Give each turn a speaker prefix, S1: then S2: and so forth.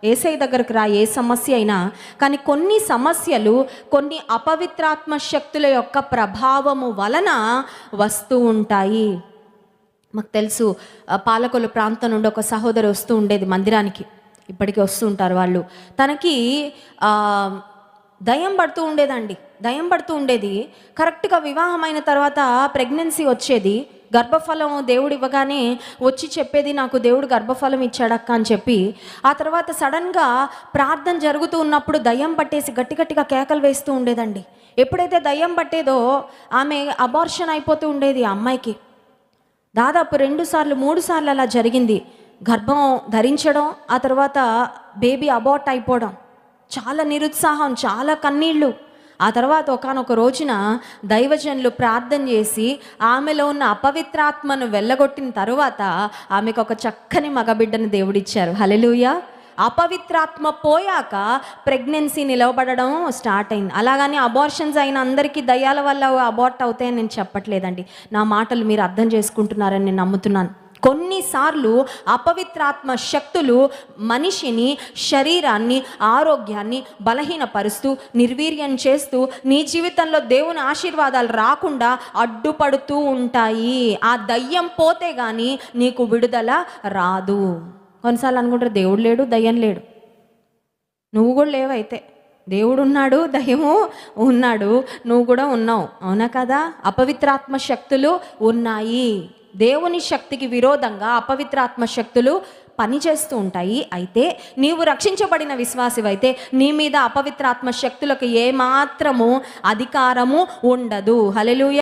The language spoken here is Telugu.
S1: యేసయ్య దగ్గరకు రా, ఏ సమస్య అయినా. కానీ కొన్ని సమస్యలు కొన్ని అపవిత్రాత్మ శక్తుల యొక్క ప్రభావము వలన వస్తూ ఉంటాయి. మాకు తెలుసు, పాలకొల్లు ప్రాంతం నుండి ఒక సహోదరు వస్తూ ఉండేది మందిరానికి, ఇప్పటికీ వస్తూ ఉంటారు వాళ్ళు. తనకి దయ్యం పడుతూ ఉండేదండి, దయ్యం పడుతూ ఉండేది. కరెక్ట్గా వివాహమైన తర్వాత ప్రెగ్నెన్సీ వచ్చేది, గర్భఫలం దేవుడు ఇవ్వగానే వచ్చి చెప్పేది, నాకు దేవుడు గర్భఫలం ఇచ్చాడక్క అని చెప్పి. ఆ తర్వాత సడన్గా ప్రార్థన జరుగుతూ ఉన్నప్పుడు దయ్యం పట్టేసి గట్టి గట్టిగా కేకలు వేస్తూ ఉండేదండి. ఎప్పుడైతే దయ్యం పట్టేదో ఆమె అబార్షన్ అయిపోతూ ఉండేది. ఆ అమ్మాయికి దాదాపు 2 సార్లు 3 సార్లు అలా జరిగింది. గర్భం ధరించడం, ఆ తర్వాత బేబీ అబార్ట్ అయిపోవడం, చాలా నిరుత్సాహం, చాలా కన్నీళ్ళు. ఆ తర్వాత ఒకానొక రోజున దైవజనులు ప్రార్థన చేసి ఆమెలో ఉన్న అపవిత్రాత్మను వెళ్ళగొట్టిన తర్వాత ఆమెకు ఒక చక్కని మగబిడ్డను దేవుడిచ్చారు. హల్లెలూయా. అపవిత్రాత్మ పోయాక ప్రెగ్నెన్సీ నిలవబడడం స్టార్ట్ అయింది. అలాగని అబార్షన్స్ అయిన అందరికీ దయ్యాల వల్ల అబార్ట్ అవుతాయని నేను చెప్పట్లేదండి. నా మాటలు మీరు అర్థం చేసుకుంటున్నారని నేను నమ్ముతున్నాను. కొన్నిసార్లు అపవిత్రాత్మ శక్తులు మనిషిని, శరీరాన్ని, ఆరోగ్యాన్ని బలహీనపరుస్తూ, నిర్వీర్యం చేస్తూ, నీ జీవితంలో దేవుని ఆశీర్వాదాలు రాకుండా అడ్డుపడుతూ ఉంటాయి. ఆ దయ్యం పోతే కానీ నీకు విడుదల రాదు. కొన్నిసార్లు అనుకుంటారు దేవుడు లేడు, దయ్యం లేడు. నువ్వు కూడా లేవైతే, దేవుడు ఉన్నాడు, దయ్యము ఉన్నాడు, నువ్వు కూడా ఉన్నావు. అవునా కదా? అపవిత్రాత్మ శక్తులు ఉన్నాయి. దేవుని శక్తికి విరోధంగా అపవిత్రాత్మ శక్తులు పనిచేస్తూ ఉంటాయి. అయితే నీవు రక్షించబడిన విశ్వాసివైతే నీ మీద అపవిత్రాత్మ శక్తులకు ఏమాత్రము అధికారము ఉండదు. హల్లెలూయా.